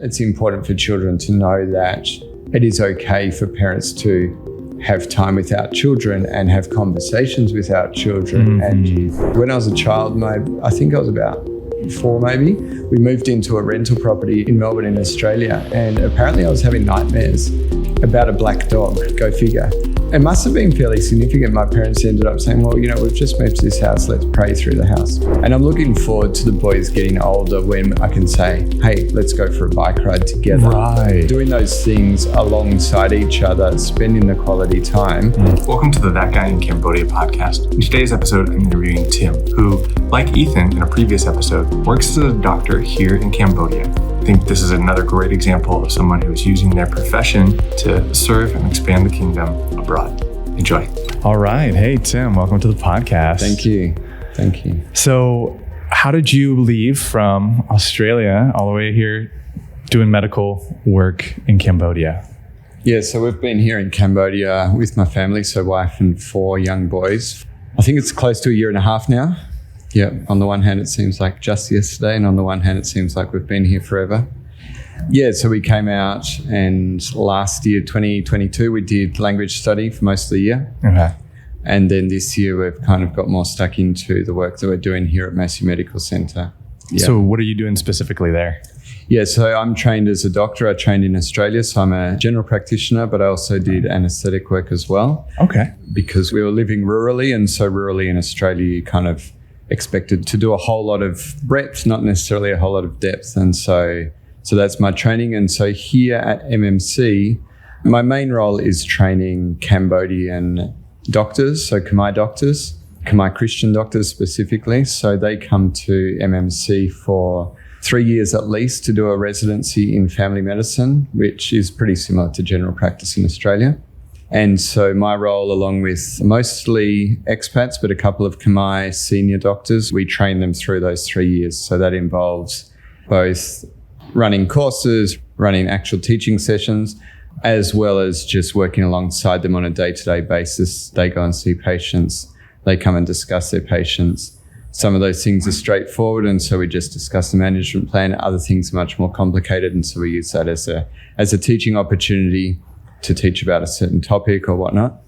it's important for children to know that it is okay for parents to have time with our children and have conversations with our children. And when I was a child, I think I was about 4 maybe, we moved into a rental property in Melbourne in Australia, and apparently I was having nightmares about a black dog, go figure. It must have been fairly significant. My parents ended up saying, well, we've just moved to this house, let's pray through the house. And I'm looking forward to the boys getting older when I can say, hey, let's go for a bike ride together. Right. Doing those things alongside each other, spending the quality time. Welcome to the That Guy in Cambodia podcast. In today's episode, I'm interviewing Tim, who, like Ethan in a previous episode, works as a doctor here in Cambodia. I think this is another great example of someone who is using their profession to serve and expand the kingdom abroad. Enjoy. All right. Hey, Tim, welcome to the podcast. Thank you. Thank you. So how did you leave from Australia all the way here doing medical work in Cambodia? Yeah, so we've been here in Cambodia with my family, so wife and 4 young boys. I think it's close to 1.5 years now. Yeah, on the one hand, it seems like just yesterday, and on the one hand, it seems like we've been here forever. Yeah, so we came out, and last year, 2022, we did language study for most of the year. Okay. And then this year, we've kind of got more stuck into the work that we're doing here at Massey Medical Centre. Yeah. So what are you doing specifically there? Yeah, so I'm trained as a doctor. I trained in Australia, so I'm a general practitioner, but I also did anaesthetic work as well. Okay. Because we were living rurally, and so rurally in Australia, you kind of expected to do a whole lot of breadth, not necessarily a whole lot of depth. And so that's my training. And so here at MMC, my main role is training Cambodian doctors, so Khmer doctors, Khmer Christian doctors specifically. So they come to MMC for 3 years at least to do a residency in family medicine, which is pretty similar to general practice in Australia. And so my role, along with mostly expats, but a couple of Khmer senior doctors, we train them through those 3 years. So that involves both running courses, running actual teaching sessions, as well as just working alongside them on a day-to-day basis. They go and see patients. They come and discuss their patients. Some of those things are straightforward, and so we just discuss the management plan. Other things are much more complicated, and so we use that as a teaching opportunity to teach about a certain topic or whatnot.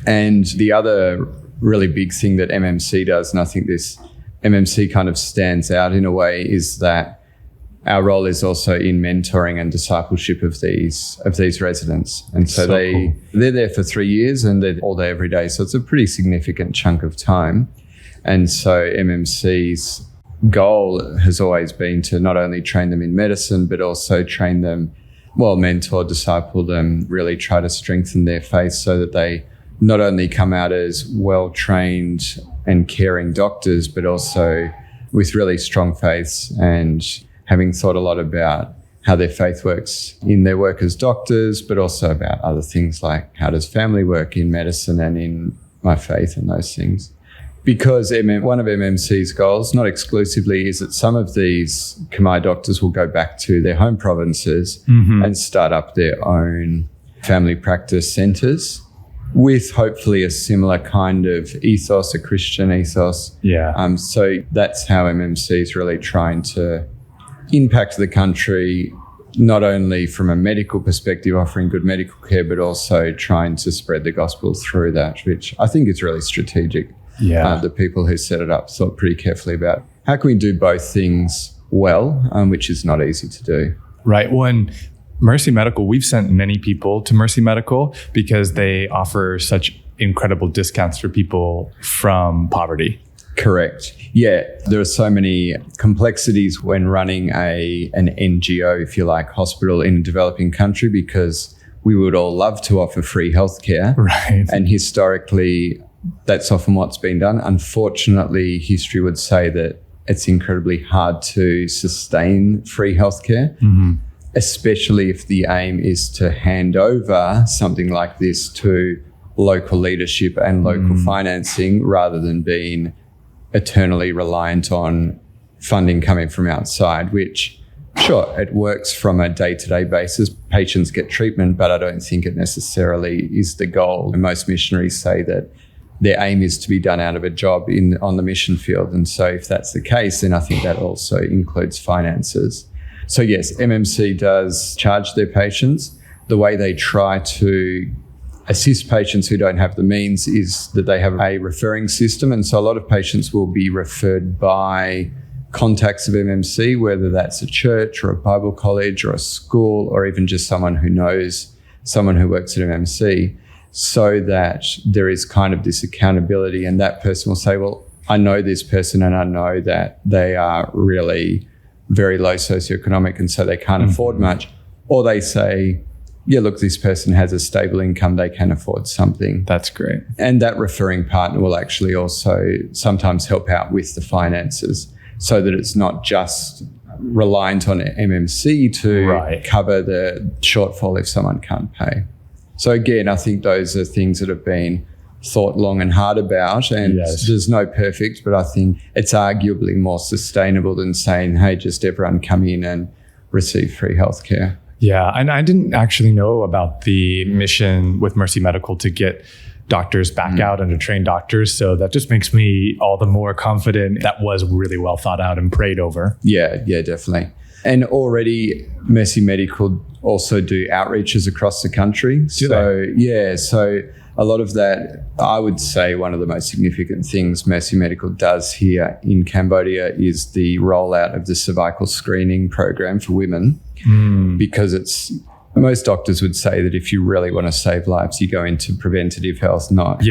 And the other really big thing that MMC does, and I think this MMC kind of stands out in a way, is that our role is also in mentoring and discipleship of these residents. And so they're there for 3 years, and they're all day every day. So it's a pretty significant chunk of time. And so MMC's goal has always been to not only train them in medicine, but also train them, mentor, disciple them, really try to strengthen their faith so that they not only come out as well-trained and caring doctors, but also with really strong faiths and having thought a lot about how their faith works in their work as doctors, but also about other things like how does family work in medicine and in my faith and those things. Because one of MMC's goals, not exclusively, is that some of these Khmer doctors will go back to their home provinces and start up their own family practice centres with hopefully a similar kind of ethos, a Christian ethos. Yeah. So that's how MMC is really trying to impact the country, not only from a medical perspective, offering good medical care, but also trying to spread the gospel through that, which I think is really strategic. Yeah. The people who set it up thought pretty carefully about how can we do both things well, which is not easy to do. Right. When Mercy Medical, we've sent many people to Mercy Medical because they offer such incredible discounts for people from poverty. Correct. Yeah, there are so many complexities when running an NGO, if you like, hospital in a developing country, because we would all love to offer free healthcare. Right. And historically, that's often what's been done. Unfortunately, history would say that it's incredibly hard to sustain free healthcare, especially if the aim is to hand over something like this to local leadership and local financing rather than being eternally reliant on funding coming from outside, which, sure, it works from a day-to-day basis. Patients get treatment, but I don't think it necessarily is the goal. And most missionaries say that their aim is to be done out of a job on the mission field. And so if that's the case, then I think that also includes finances. So yes, MMC does charge their patients. The way they try to assist patients who don't have the means is that they have a referring system. And so a lot of patients will be referred by contacts of MMC, whether that's a church or a Bible college or a school or even just someone who knows someone who works at MMC, so that there is kind of this accountability, and that person will say, well, I know this person and I know that they are really very low socioeconomic and so they can't afford much. Or they say, yeah, look, this person has a stable income, they can afford something. That's great. And that referring partner will actually also sometimes help out with the finances, so that it's not just reliant on MMC to cover the shortfall if someone can't pay. So again, I think those are things that have been thought long and hard about, and there's no perfect, but I think it's arguably more sustainable than saying, hey, just everyone come in and receive free healthcare. Yeah, and I didn't actually know about the mission with Mercy Medical to get doctors back out and to train doctors. So that just makes me all the more confident that was really well thought out and prayed over. Yeah, definitely. And already Mercy Medical also do outreaches across the country. So a lot of that, I would say one of the most significant things Mercy Medical does here in Cambodia is the rollout of the cervical screening program for women, because most doctors would say that if you really want to save lives, you go into preventative health, not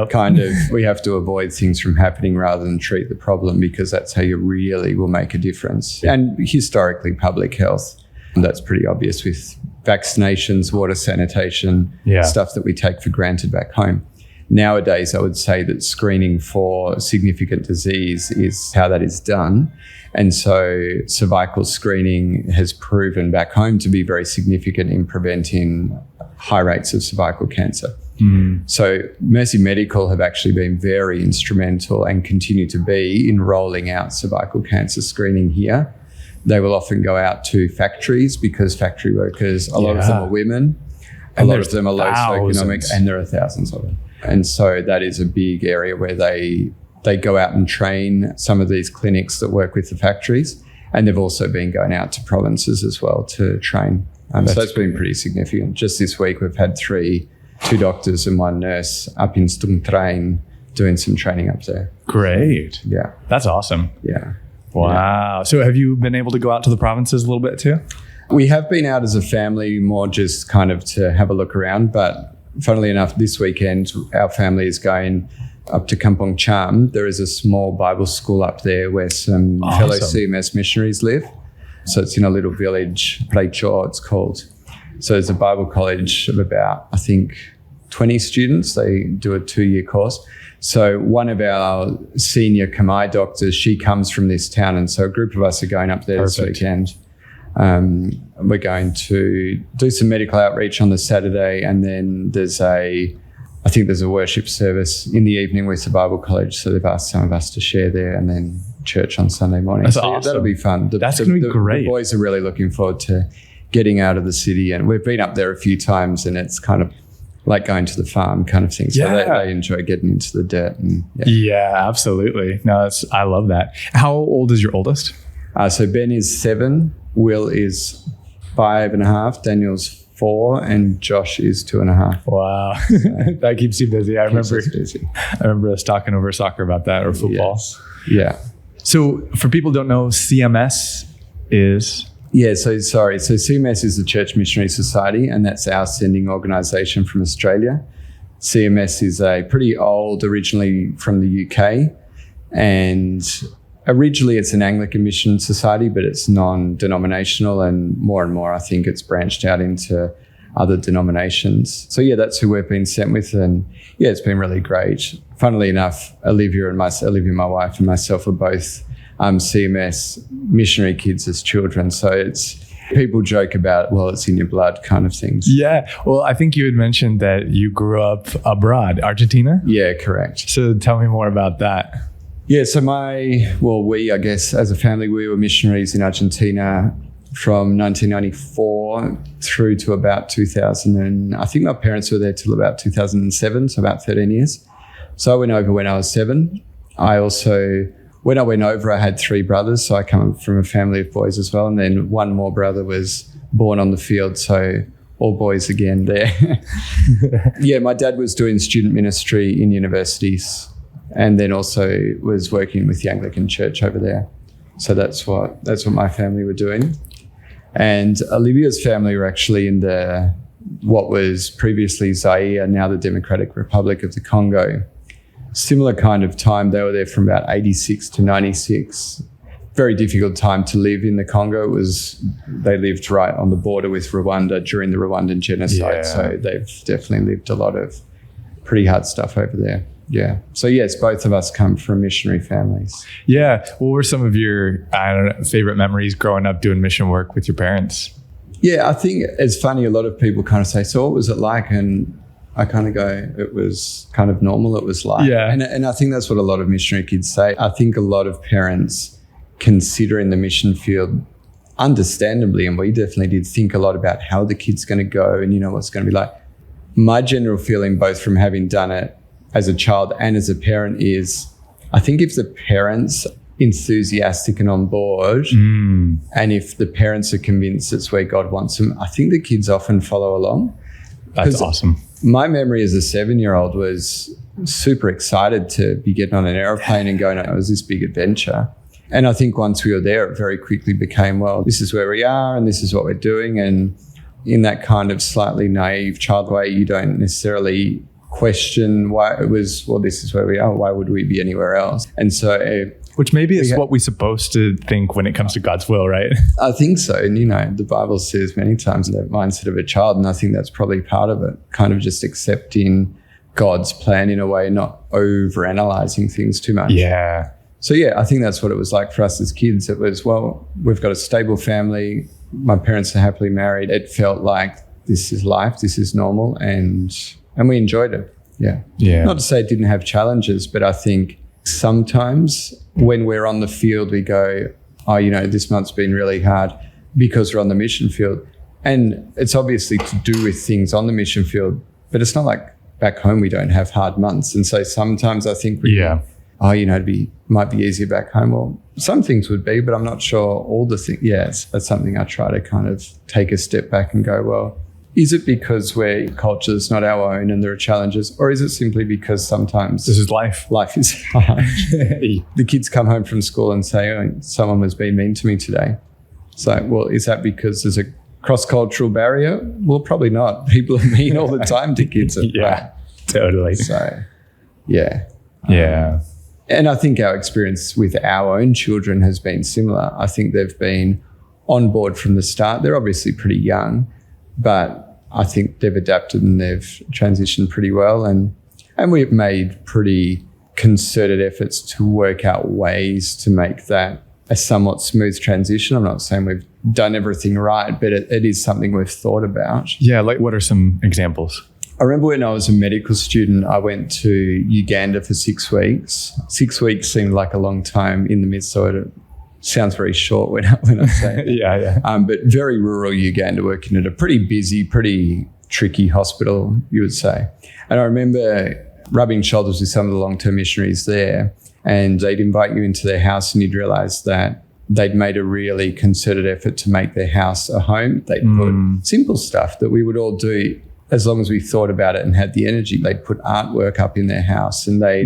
kind of, we have to avoid things from happening rather than treat the problem, because that's how you really will make a difference. And historically, public health, that's pretty obvious with vaccinations, water sanitation, stuff that we take for granted back home. Nowadays, I would say that screening for significant disease is how that is done. And so cervical screening has proven back home to be very significant in preventing high rates of cervical cancer. So Mercy Medical have actually been very instrumental and continue to be in rolling out cervical cancer screening here. They will often go out to factories, because factory workers, a lot of them are women, a lot of them are low socioeconomic, and there are thousands of them. And so that is a big area where they go out and train some of these clinics that work with the factories. And they've also been going out to provinces as well to train. So it's been pretty significant. Just this week, we've had 2 doctors and 1 nurse up in Stung Train doing some training up there. Great. Yeah. That's awesome. Yeah. Wow. Yeah. So have you been able to go out to the provinces a little bit too? We have been out as a family, more just kind of to have a look around. But funnily enough, this weekend, our family is going up to Kampong Cham. There is a small Bible school up there where some fellow CMS missionaries live. So it's in a little village, Precho it's called. So there's a Bible college of about, I think, 20 students. They do a 2-year course. So one of our senior Khmer doctors, she comes from this town. And so a group of us are going up there this weekend. We're going to do some medical outreach on the Saturday, and then I think there's a worship service in the evening with the Bible college. So they've asked some of us to share there, and then church on Sunday morning. That's awesome. That'll be fun. That's going to be great. The boys are really looking forward to getting out of the city, and we've been up there a few times, and it's kind of like going to the farm kind of thing. So they enjoy getting into the dirt. And, absolutely. No, I love that. How old is your oldest? So Ben is 7, Will is 5.5, Daniel's 4, and Josh is 2.5. Wow. That keeps you busy. I remember us talking over soccer about that, or football. Yes. Yeah. So for people who don't know, CMS is... So CMS is the Church Missionary Society, and that's our sending organisation from Australia. CMS is a pretty old, originally from the UK, and originally it's an Anglican mission society, but it's non-denominational, and more I think it's branched out into other denominations. So that's who we've been sent with, and it's been really great. Funnily enough, Olivia, my wife, and myself are both CMS missionary kids as children. So it's, people joke about, well, it's in your blood kind of things. Yeah. Well, I think you had mentioned that you grew up abroad, Argentina? Yeah, correct. So tell me more about that. Yeah, so we, I guess, as a family, we were missionaries in Argentina from 1994 through to about 2000. And I think my parents were there till about 2007, so about 13 years. So I went over when I was 7. I also when I went over, I had 3 brothers. So I come from a family of boys as well. And then one more brother was born on the field. So all boys again there. Yeah, my dad was doing student ministry in universities and then also was working with the Anglican Church over there. So that's what my family were doing. And Olivia's family were actually in what was previously Zaire, now the Democratic Republic of the Congo. Similar kind of time. They were there from about 86 to 96. Very difficult time to live in the Congo. They lived right on the border with Rwanda during the Rwandan genocide. Yeah. So they've definitely lived a lot of pretty hard stuff over there. Yeah. So yes, both of us come from missionary families. Yeah. What were some of your, favorite memories growing up doing mission work with your parents? Yeah, I think it's funny. A lot of people kind of say, so what was it like? And I kind of go, it was kind of normal. It was like, yeah. And I think that's what a lot of missionary kids say. I think a lot of parents consider in the mission field, understandably, and we definitely did think a lot about how the kid's going to go and, what's going to be like. My general feeling, both from having done it as a child and as a parent, is I think if the parents enthusiastic and on board and if the parents are convinced it's where God wants them, I think the kids often follow along. That's awesome. My memory as a 7-year-old was super excited to be getting on an airplane and going, it was this big adventure. And I think once we were there, it very quickly became, well, this is where we are and this is what we're doing. And in that kind of slightly naive child way, you don't necessarily question why it was, well, this is where we are. Why would we be anywhere else? And so... which maybe is what we're supposed to think when it comes to God's will, right? I think so. And, the Bible says many times the mindset of a child, and I think that's probably part of it, kind of just accepting God's plan in a way, not overanalyzing things too much. Yeah. So, yeah, I think that's what it was like for us as kids. It was, well, we've got a stable family. My parents are happily married. It felt like this is life, this is normal, and we enjoyed it. Yeah. Yeah. Not to say it didn't have challenges, but I think sometimes when we're on the field, we go, this month's been really hard because we're on the mission field. And it's obviously to do with things on the mission field, but it's not like back home we don't have hard months. And so sometimes I think it might be easier back home. Well, some things would be, but I'm not sure all the things. Yes, that's something I try to kind of take a step back and go, well, is it because culture is not our own and there are challenges, or is it simply because sometimes this is life? Life is hard. The kids come home from school and say, oh, someone was being mean to me today. So, well, is that because there's a cross-cultural barrier? Well, probably not. People are mean all the time to kids. Yeah, totally. So, yeah. Yeah. And I think our experience with our own children has been similar. I think they've been on board from the start. They're obviously pretty young, but I think they've adapted and they've transitioned pretty well. And we've made pretty concerted efforts to work out ways to make that a somewhat smooth transition. I'm not saying we've done everything right, but it is something we've thought about. Yeah, like what are some examples? I remember when I was a medical student, I went to Uganda for 6 weeks. 6 weeks seemed like a long time in the midst of it. Sounds very short when I say it. Yeah. But very rural Uganda, working at a pretty busy, pretty tricky hospital, you would say. And I remember rubbing shoulders with some of the long-term missionaries there, and they'd invite you into their house and you'd realize that they'd made a really concerted effort to make their house a home. They'd put simple stuff that we would all do as long as we thought about it and had the energy. They'd put artwork up in their house and they'd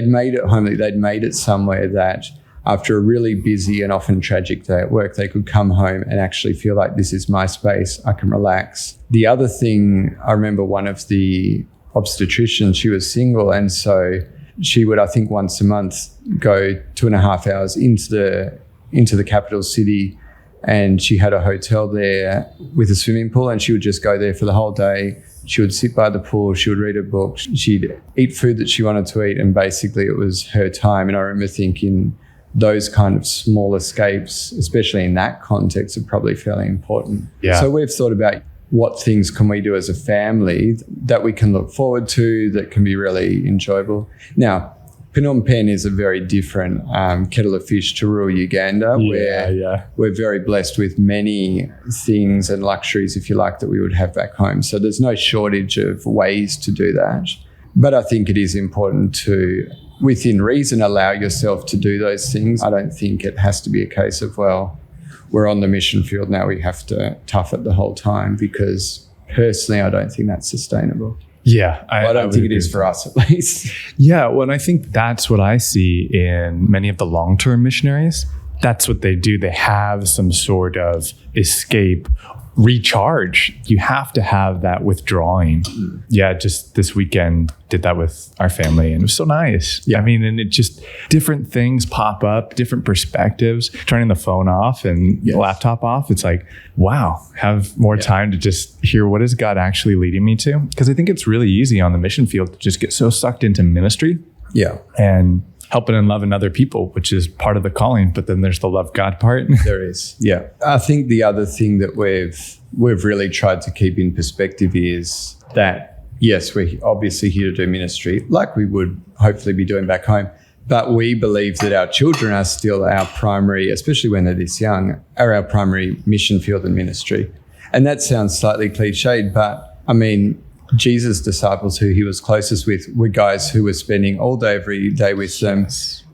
made it homely. They'd made it somewhere that after a really busy and often tragic day at work, they could come home and actually feel like this is my space, I can relax. The other thing, I remember one of the obstetricians, she was single, and so she would, I think once a month, go 2.5 hours into the capital city, and she had a hotel there with a swimming pool, and she would just go there for the whole day. She would sit by the pool, she would read a book, she'd eat food that she wanted to eat, and basically it was her time. And I remember thinking those kind of small escapes, especially in that context, are probably fairly important. Yeah. So we've thought about what things can we do as a family that we can look forward to, that can be really enjoyable. Now, Phnom Penh is a very different kettle of fish to rural Uganda, where we're very blessed with many things and luxuries, if you like, that we would have back home. So there's no shortage of ways to do that. But I think it is important to within reason, allow yourself to do those things. I don't think it has to be a case of, well, we're on the mission field now, we have to tough it the whole time, because personally, I don't think that's sustainable. Yeah. I don't think it is for us, at least. Yeah. Well, and I think that's what I see in many of the long-term missionaries. That's what they do. They have some sort of escape, recharge. You have to have that withdrawing. Yeah, just this weekend did that with our family, and it was so nice. Yeah. I mean, and it just, different things pop up, different perspectives, turning the phone off and the laptop off. It's like, wow, have more time to just hear, what is God actually leading me to? Because I think it's really easy on the mission field to just get so sucked into ministry. Yeah. And helping and loving other people, which is part of the calling. But then there's the love God part. There is. Yeah. I think the other thing that we've really tried to keep in perspective is that, yes, we're obviously here to do ministry like we would hopefully be doing back home. But we believe that our children are still our primary, especially when they're this young, are our primary mission field and ministry. And that sounds slightly cliched, but I mean, Jesus' disciples who he was closest with were guys who were spending all day, every day with them.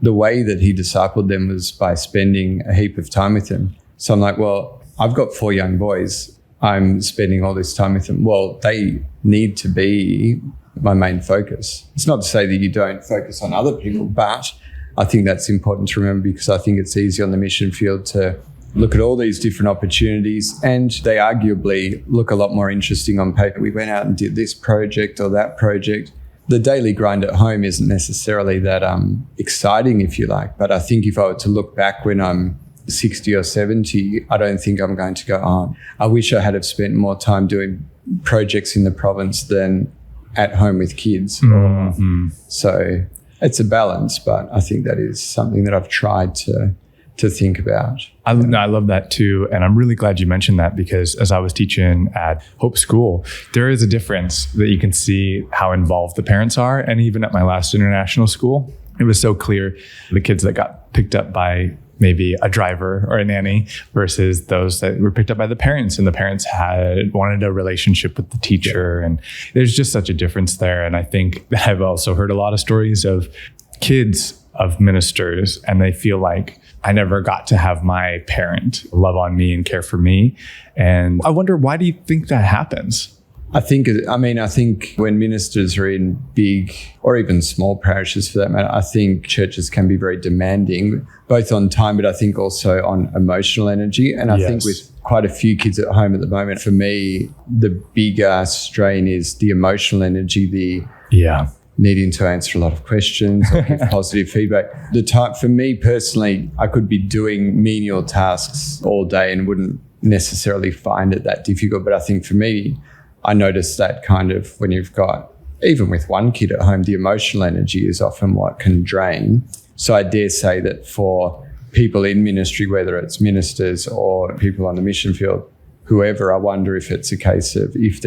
The way that he discipled them was by spending a heap of time with them. So I'm like, well, I've got 4 young boys. I'm spending all this time with them. Well, they need to be my main focus. It's not to say that you don't focus on other people, but I think that's important to remember, because I think it's easy on the mission field to look at all these different opportunities, and they arguably look a lot more interesting on paper. We went out and did this project or that project. The daily grind at home isn't necessarily that exciting, if you like. But I think if I were to look back when I'm 60 or 70, I don't think I'm going to go, oh, I wish I had have spent more time doing projects in the province than at home with kids. Mm-hmm. So it's a balance, but I think that is something that I've tried to think about. I love that too. And I'm really glad you mentioned that, because as I was teaching at Hope School, there is a difference that you can see how involved the parents are. And even at my last international school, it was so clear the kids that got picked up by maybe a driver or a nanny versus those that were picked up by the parents, and the parents wanted a relationship with the teacher. And there's just such a difference there. And I think that I've also heard a lot of stories of kids of ministers, and they feel like, I never got to have my parent love on me and care for me. And I wonder, why do you think that happens? I think when ministers are in big or even small parishes for that matter, I think churches can be very demanding, both on time, but I think also on emotional energy. And I think with quite a few kids at home at the moment, for me, the bigger strain is the emotional energy, needing to answer a lot of questions or give positive feedback. The time, for me personally, I could be doing menial tasks all day and wouldn't necessarily find it that difficult. But I think for me, I noticed that kind of when you've got, even with one kid at home, the emotional energy is often what can drain. So I dare say that for people in ministry, whether it's ministers or people on the mission field, whoever, I wonder if it's a case of if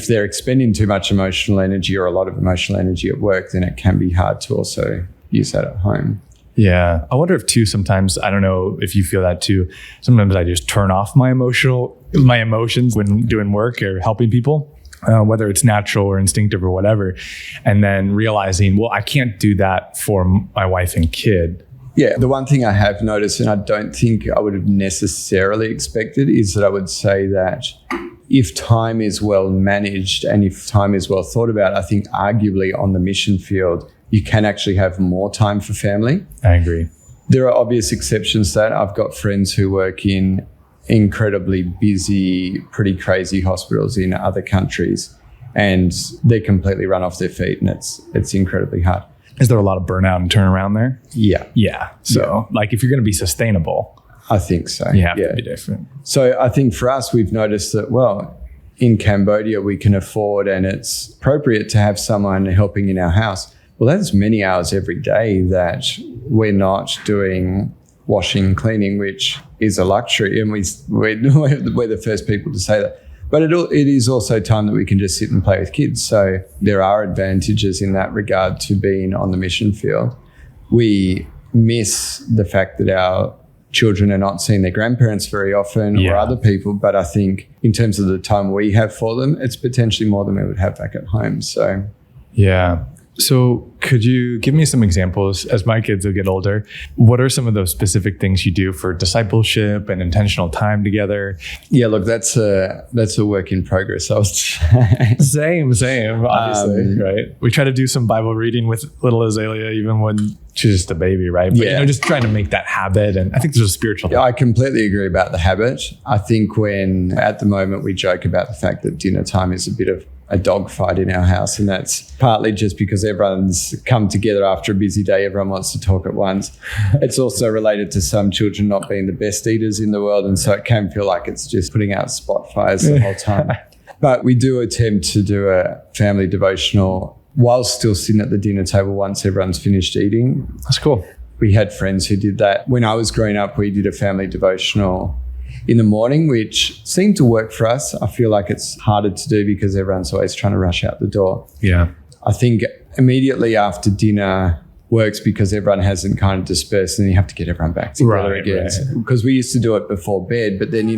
they're expending too much emotional energy or a lot of emotional energy at work, then it can be hard to also use that at home. Yeah. I wonder if too, sometimes, I don't know if you feel that too, sometimes I just turn off my emotions when doing work or helping people, whether it's natural or instinctive or whatever. And then realizing, well, I can't do that for my wife and kid. Yeah. The one thing I have noticed, and I don't think I would have necessarily expected, is that I would say that if time is well managed and if time is well thought about, I think arguably on the mission field, you can actually have more time for family. I agree. There are obvious exceptions to that. I've got friends who work in incredibly busy, pretty crazy hospitals in other countries, and they're completely run off their feet, and it's incredibly hard. Is there a lot of burnout and turnaround there? Yeah. Yeah. So like if you're going to be sustainable, I think so. You have to be different. So I think for us, we've noticed that, well, in Cambodia, we can afford and it's appropriate to have someone helping in our house. Well, that's many hours every day that we're not doing washing, cleaning, which is a luxury. And we're the first people to say that. But it is also time that we can just sit and play with kids. So there are advantages in that regard to being on the mission field. We miss the fact that our children are not seeing their grandparents very often or other people. But I think in terms of the time we have for them, it's potentially more than we would have back at home. So, yeah. So could you give me some examples as my kids will get older? What are some of those specific things you do for discipleship and intentional time together? Yeah, look, that's a work in progress, I would say. Same, obviously, right? We try to do some Bible reading with little Azalea, even when she's just a baby, right? But, just trying to make that habit. And I think there's a spiritual thing. I completely agree about the habit. I think at the moment we joke about the fact that dinner time is a bit of a dogfight in our house, and that's partly just because everyone's come together after a busy day. Everyone wants to talk at once. It's also related to some children not being the best eaters in the world, and so it can feel like it's just putting out spot fires the whole time. But we do attempt to do a family devotional while still sitting at the dinner table once everyone's finished eating. That's cool. We had friends who did that. When I was growing up, we did a family devotional in the morning, which seemed to work for us. I feel like it's harder to do because everyone's always trying to rush out the door. Yeah. I think immediately after dinner works because everyone hasn't kind of dispersed, and then you have to get everyone back together again. Because we used to do it before bed, but then,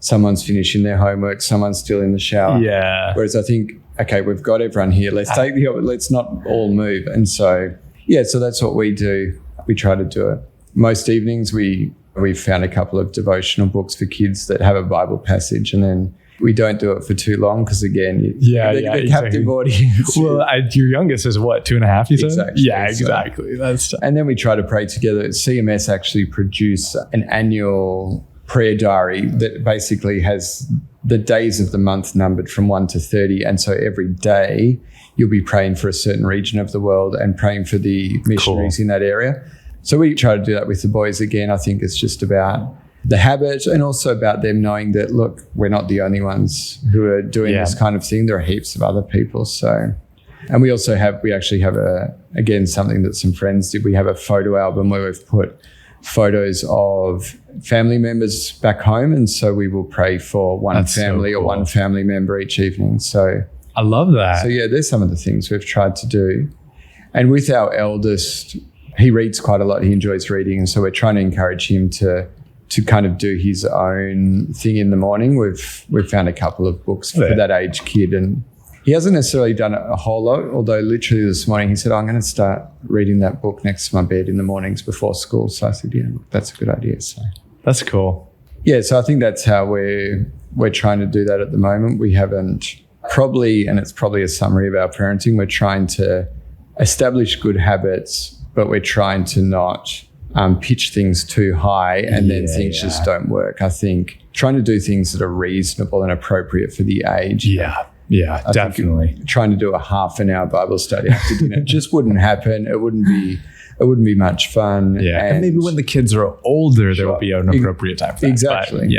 someone's finishing their homework, someone's still in the shower. Yeah. Whereas I think, okay, we've got everyone here. Let's let's not all move. And so, so that's what we do. We try to do it. Most evenings we've found a couple of devotional books for kids that have a Bible passage, and then we don't do it for too long because, again, the captive audience. Well, your youngest is what, 2.5, you said? Exactly. Yeah, exactly. And then we try to pray together. CMS actually produce an annual prayer diary that basically has the days of the month numbered from 1 to 30. And so every day you'll be praying for a certain region of the world and praying for the missionaries in that area. So we try to do that with the boys. Again, I think it's just about the habit, and also about them knowing that, look, we're not the only ones who are doing this kind of thing. There are heaps of other people. So, and we actually have something that some friends did. We have a photo album where we've put photos of family members back home. And so we will pray for one family or one family member each evening. So I love that. So there's some of the things we've tried to do. And with our eldest, he reads quite a lot. He enjoys reading. And so we're trying to encourage him to kind of do his own thing in the morning. We've found a couple of books for that age kid, and he hasn't necessarily done it a whole lot, although literally this morning he said, I'm going to start reading that book next to my bed in the mornings before school. So I said, that's a good idea. So that's cool. Yeah, so I think that's how we're trying to do that at the moment. We haven't and it's probably a summary of our parenting, we're trying to establish good habits, but we're trying to not pitch things too high and then things just don't work. I think trying to do things that are reasonable and appropriate for the age. Yeah, definitely. Trying to do a half an hour Bible study after dinner just wouldn't happen. It wouldn't be much fun. Yeah, and maybe when the kids are older, there will be an appropriate time for that. Exactly. But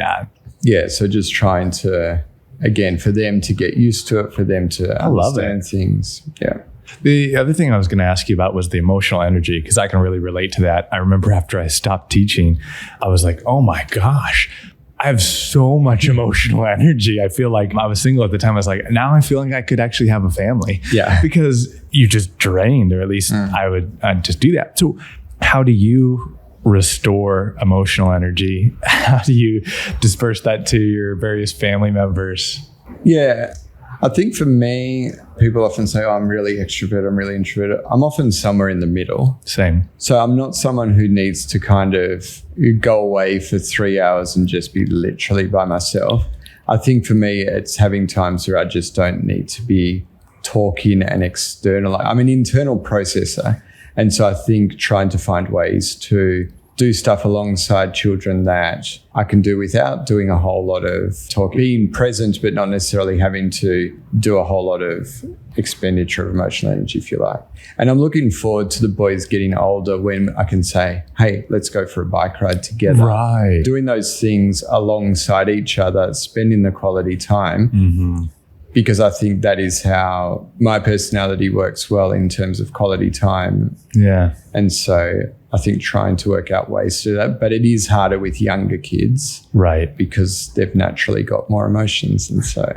yeah. So just trying to, again, for them to get used to it, for them to understand things. Yeah. The other thing I was going to ask you about was the emotional energy, because I can really relate to that. I remember after I stopped teaching, I was like, oh my gosh, I have so much emotional energy. I feel like I was single at the time. I was like, now I feel like I could actually have a family. Yeah. Because you just drained, or at least I'd just do that. So how do you restore emotional energy? How do you disperse that to your various family members? Yeah. I think for me, people often say, I'm really extroverted, I'm really introverted. I'm often somewhere in the middle. Same. So I'm not someone who needs to kind of go away for 3 hours and just be literally by myself. I think for me, it's having times where I just don't need to be talking and external. I'm an internal processor. And so I think trying to find ways to do stuff alongside children that I can do without doing a whole lot of talking, being present, but not necessarily having to do a whole lot of expenditure of emotional energy, if you like. And I'm looking forward to the boys getting older when I can say, hey, let's go for a bike ride together. Right. Doing those things alongside each other, spending the quality time. Mm-hmm. Because I think that is how my personality works well in terms of quality time. Yeah. And so I think trying to work out ways to do that, but it is harder with younger kids. Right. Because they've naturally got more emotions. And so.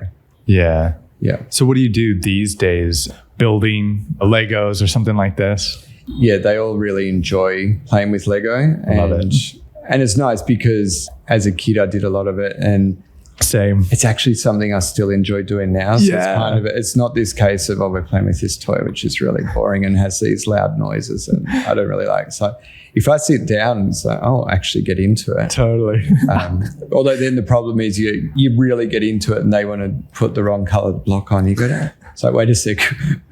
Yeah. Yeah. So what do you do these days? Building Legos or something like this? Yeah, they all really enjoy playing with Lego. Love it. And it's nice because as a kid, I did a lot of it. And Same. It's actually something I still enjoy doing now. So it's kind of, it's not this case of, we're playing with this toy, which is really boring and has these loud noises and I don't really like it. So if I sit down and say, actually get into it. Totally. Although then the problem is you really get into it and they want to put the wrong coloured block on. You go, so wait a sec.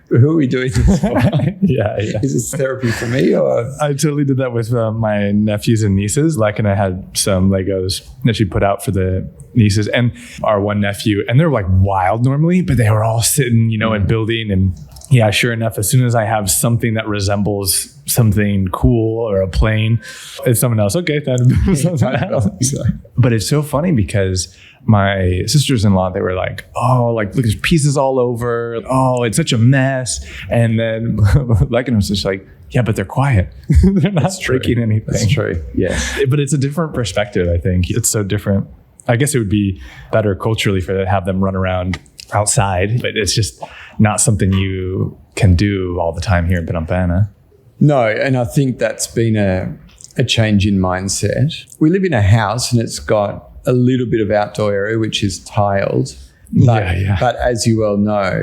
Who are we doing this for? Yeah. Is this therapy for me? Or I totally did that with my nephews and nieces. And I had some Legos that she put out for the nieces and our one nephew. And they're like wild normally, but they were all sitting, and building. And yeah, sure enough, as soon as I have something that resembles something cool or a plane, it's someone else. Okay, something else. But it's so funny because my sisters-in-law, they were like, look, there's pieces all over. Oh, it's such a mess. And then Legan was just like, yeah, but they're quiet. They're not breaking anything. That's true. Yeah. But it's a different perspective, I think. It's so different. I guess it would be better culturally to have them run around outside, but it's just not something you can do all the time here in Phnom Penh. No, and I think that's been a change in mindset. We live in a house and it's got a little bit of outdoor area, which is tiled. But as you well know,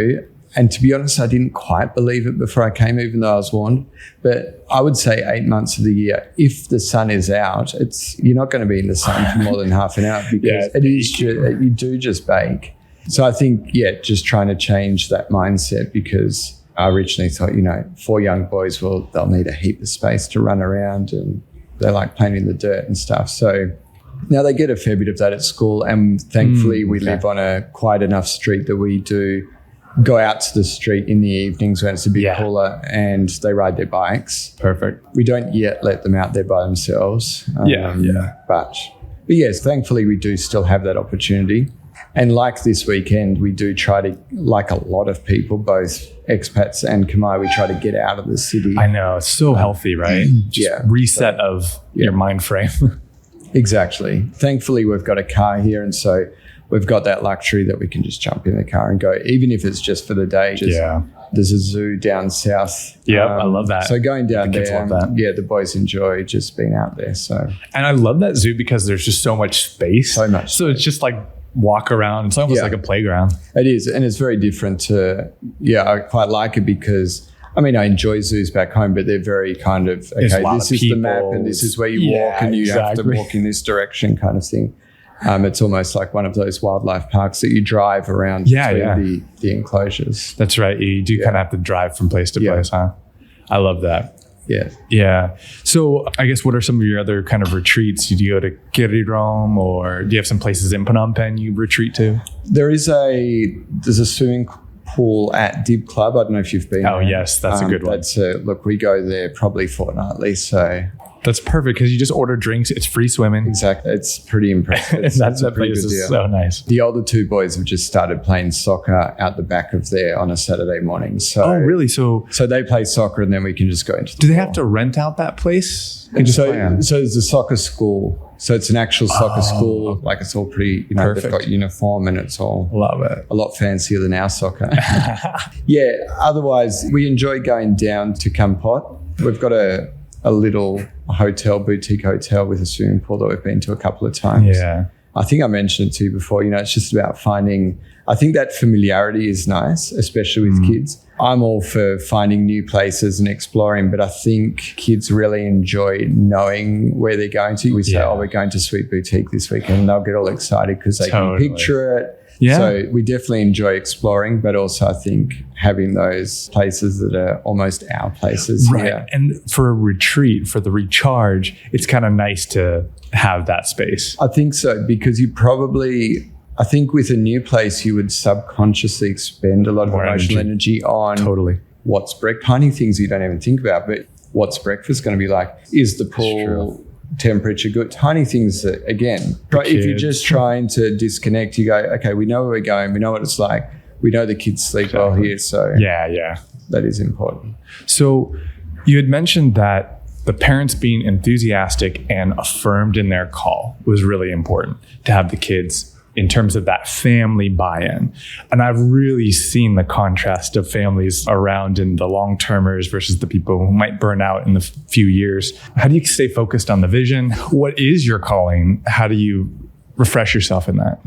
and to be honest, I didn't quite believe it before I came, even though I was warned. But I would say 8 months of the year, if the sun is out, you're not going to be in the sun for more than half an hour because you do just bake. So I think, just trying to change that mindset because I originally thought, 4 young boys, they'll need a heap of space to run around and they like playing in the dirt and stuff. So now they get a fair bit of that at school and thankfully we live on a quiet enough street that we do go out to the street in the evenings when it's a bit cooler and they ride their bikes. Perfect. We don't yet let them out there by themselves. But yes, thankfully we do still have that opportunity. And like this weekend, we do try to, like a lot of people, both expats and Khmer, we try to get out of the city. I know. It's so healthy, right? Reset of your mind frame. Exactly. Thankfully, we've got a car here. And so we've got that luxury that we can just jump in the car and go, even if it's just for the day. There's a zoo down south. Yeah, I love that. So going down the kids there, love that. The boys enjoy just being out there. So, and I love that zoo because there's just so much space. So it's just like walk around. It's almost like a playground. It is. And it's very different to, I quite like it because, I enjoy zoos back home, but they're very kind of, okay, this is the map and this is where you walk and you have to walk in this direction kind of thing. It's almost like one of those wildlife parks that you drive around between the enclosures. That's right. You do kind of have to drive from place to place, huh? I love that. Yeah. So I guess what are some of your other kind of retreats? Do you go to Kirirom or do you have some places in Phnom Penh you retreat to? There's a swimming pool at Dib Club. I don't know if you've been there. Yes, that's a good one. Look, we go there probably fortnightly, so that's perfect because you just order drinks. It's free swimming. Exactly. It's pretty impressive. That's a place is so nice. The older 2 boys have just started playing soccer out the back of there on a Saturday morning. So really? So they play soccer and then we can just go into. Do they have to rent out that place? So there's a soccer school. So it's an actual soccer school. Like it's all pretty, Perfect. They've got uniform and it's all love it. A lot fancier than our soccer. Otherwise we enjoy going down to Kampot. We've got a little boutique hotel with a swimming pool that we've been to a couple of times. Yeah. I think I mentioned it to you before, it's just about finding, I think that familiarity is nice, especially with kids. I'm all for finding new places and exploring, but I think kids really enjoy knowing where they're going to. We say, we're going to Sweet Boutique this weekend, and they'll get all excited because they can picture it. Yeah. So we definitely enjoy exploring, but also I think having those places that are almost our places. Right. Here. And for a retreat, for the recharge, it's kind of nice to have that space. I think so, because I think with a new place, you would subconsciously expend a lot of emotional energy on what's breakfast, tiny things you don't even think about, but what's breakfast going to be like? Is the pool temperature good? Tiny things that, again, if you're just trying to disconnect, you go, okay, we know where we're going, we know what it's like, we know the kids sleep well here, so that is important. So you had mentioned that the parents being enthusiastic and affirmed in their call was really important to have the kids in terms of that family buy-in. And I've really seen the contrast of families around in the long-termers versus the people who might burn out in the few years. How do you stay focused on the vision? What is your calling? How do you refresh yourself in that?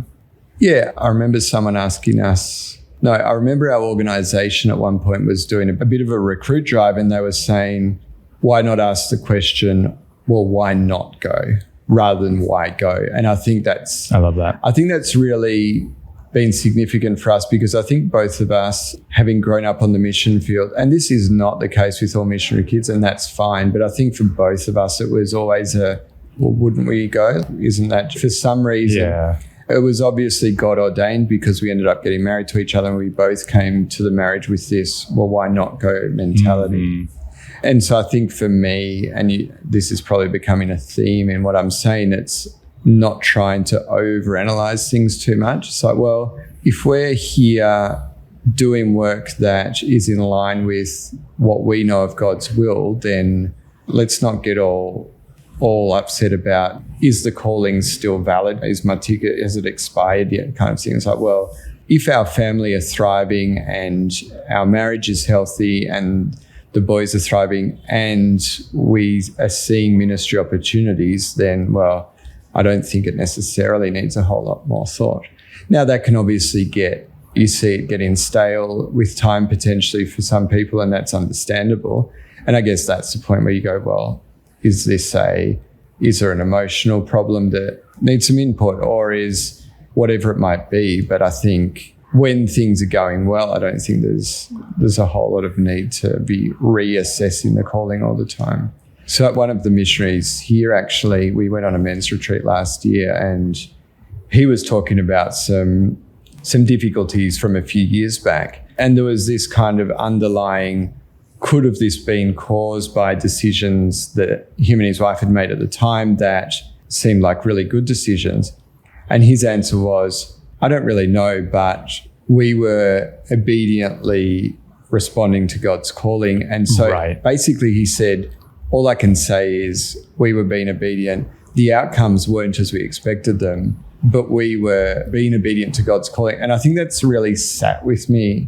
Yeah, I remember someone asking us, I remember our organization at one point was doing a bit of a recruit drive, and they were saying, why not ask the question, well, why not go rather than why go? And I love that. I think that's really been significant for us, because I think both of us, having grown up on the mission field, and this is not the case with all missionary kids, and that's fine, but I think for both of us, it was always well, wouldn't we go? Isn't that for some reason? Yeah. It was obviously God ordained, because we ended up getting married to each other, and we both came to the marriage with this, well, why not go mentality. And so I think for me, and this is probably becoming a theme in what I'm saying, it's not trying to overanalyze things too much. It's like, well, if we're here doing work that is in line with what we know of God's will, then let's not get all upset about, is the calling still valid? Is my ticket, has it expired yet? Kind of thing. It's like, well, if our family are thriving and our marriage is healthy and the boys are thriving and we are seeing ministry opportunities, then, well, I don't think it necessarily needs a whole lot more thought. Now, that can obviously you see it getting stale with time potentially for some people, and that's understandable. And I guess that's the point where you go, well, is there an emotional problem that needs some input, or is whatever it might be? But I think when things are going well, I don't think there's a whole lot of need to be reassessing the calling all the time. So one of the missionaries here, actually, we went on a men's retreat last year, and he was talking about some difficulties from a few years back. And there was this kind of underlying, could have this been caused by decisions that him and his wife had made at the time that seemed like really good decisions? And his answer was, I don't really know, but we were obediently responding to God's calling. And so basically he said, all I can say is we were being obedient. The outcomes weren't as we expected them, but we were being obedient to God's calling. And I think that's really sat with me,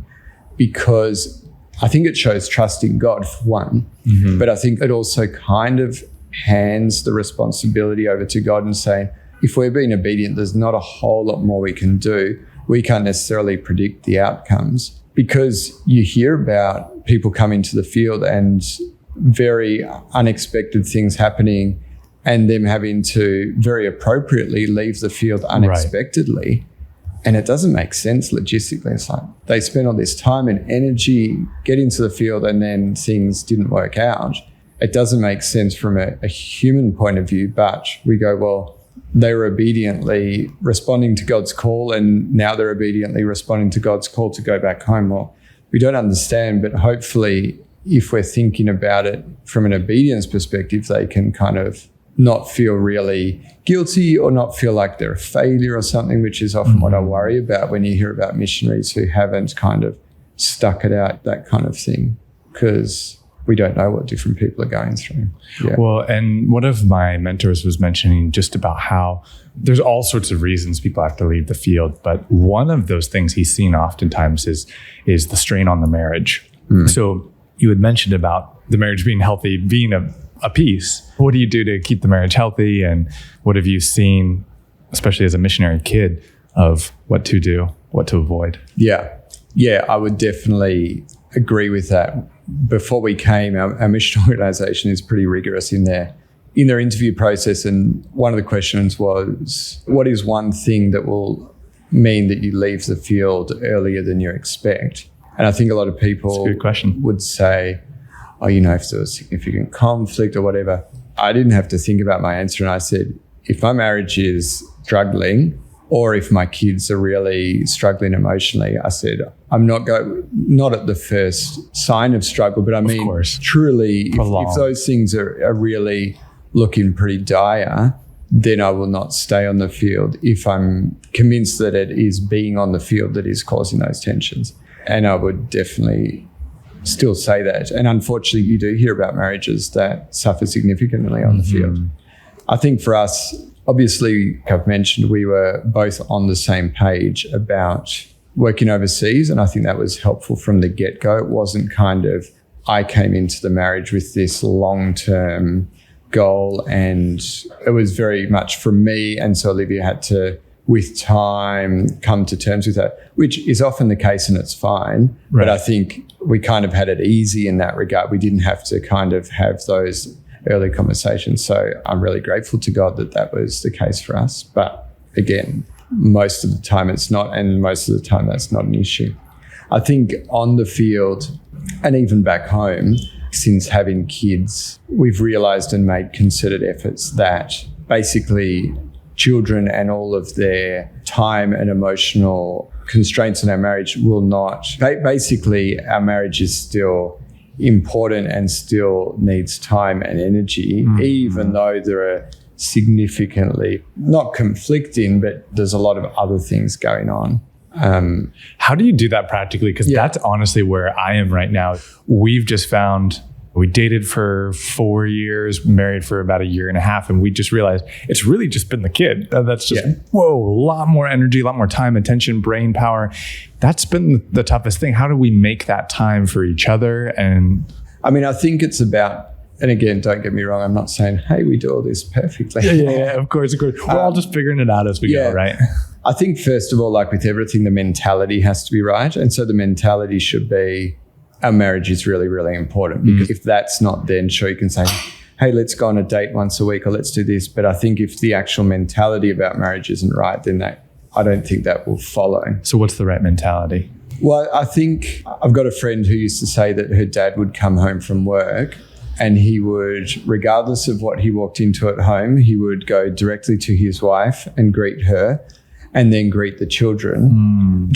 because I think it shows trust in God, for one, but I think it also kind of hands the responsibility over to God and saying, if we're being obedient, there's not a whole lot more we can do. We can't necessarily predict the outcomes, because you hear about people coming to the field and very unexpected things happening, and them having to very appropriately leave the field unexpectedly. And it doesn't make sense logistically. It's like they spent all this time and energy getting to the field, and then things didn't work out. It doesn't make sense from a human point of view, but we go, well, they were obediently responding to God's call, and now they're obediently responding to God's call to go back home. Well, we don't understand, but hopefully if we're thinking about it from an obedience perspective, they can kind of not feel really guilty or not feel like they're a failure or something, which is often what I worry about when you hear about missionaries who haven't kind of stuck it out, that kind of thing, because we don't know what different people are going through. Yeah. Well, and one of my mentors was mentioning just about how there's all sorts of reasons people have to leave the field, but one of those things he's seen oftentimes is the strain on the marriage. So you had mentioned about the marriage being healthy, being a piece. What do you do to keep the marriage healthy? And what have you seen, especially as a missionary kid, of what to do, what to avoid? Yeah, I would definitely agree with that. Before we came, our mission organization is pretty rigorous in their interview process. And one of the questions was, what is one thing that will mean that you leave the field earlier than you expect? And I think a lot of people would say, oh, if there was significant conflict or whatever. I didn't have to think about my answer. And I said, if my marriage is struggling, or if my kids are really struggling emotionally, I said, I'm not at the first sign of struggle, but I mean, truly, if those things are really looking pretty dire, then I will not stay on the field if I'm convinced that it is being on the field that is causing those tensions. And I would definitely still say that. And unfortunately, you do hear about marriages that suffer significantly on the field. I think for us, obviously, like I've mentioned, we were both on the same page about working overseas, and I think that was helpful from the get-go. It wasn't kind of, I came into the marriage with this long-term goal, and it was very much from me, and so Olivia had to with time come to terms with that, which is often the case and it's fine. Right. But I think we kind of had it easy in that regard. We didn't have to kind of have those early conversations. So I'm really grateful to God that that was the case for us. But again, most of the time it's not, and most of the time that's not an issue. I think on the field and even back home, since having kids, we've realized and made concerted efforts that basically children and all of their time and emotional constraints in our marriage will not, basically our marriage is still important and still needs time and energy, even though there are significantly, not conflicting, but there's a lot of other things going on. How do you do that practically? Because that's honestly where I am right now. We've just found, we dated for 4 years, married for about 1.5 years, and we just realized it's really just been the kid. That's just, a lot more energy, a lot more time, attention, brain power. That's been the toughest thing. How do we make that time for each other? And I mean, I think it's about, and again, don't get me wrong, I'm not saying, hey, we do all this perfectly. Yeah, of course. We're all just figuring it out as we go, right? I think first of all, like with everything, the mentality has to be right. And so the mentality should be, our marriage is really, really important, because if that's not, then sure, you can say, hey, let's go on a date once a week or let's do this. But I think if the actual mentality about marriage isn't right, then I don't think that will follow. So what's the right mentality? Well, I think I've got a friend who used to say that her dad would come home from work and he would, regardless of what he walked into at home, he would go directly to his wife and greet her and then greet the children.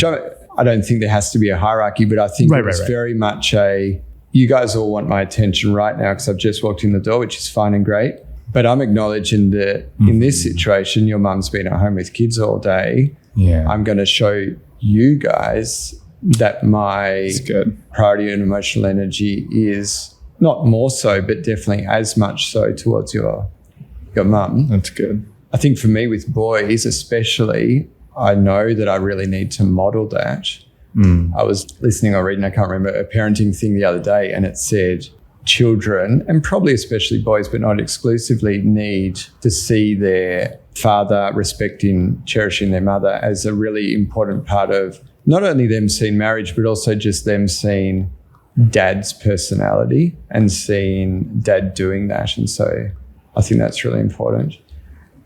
I don't think there has to be a hierarchy, but I think it's very much you guys all want my attention right now because I've just walked in the door, which is fine and great. But I'm acknowledging that in this situation, your mum's been at home with kids all day. Yeah. I'm going to show you guys that my priority and emotional energy is not more so, but definitely as much so towards your mum. That's good. I think for me with boys especially, I know that I really need to model that. I was listening or reading, I can't remember, a parenting thing the other day, and it said children, and probably especially boys, but not exclusively, need to see their father respecting, cherishing their mother as a really important part of not only them seeing marriage, but also just them seeing dad's personality and seeing dad doing that. And so I think that's really important.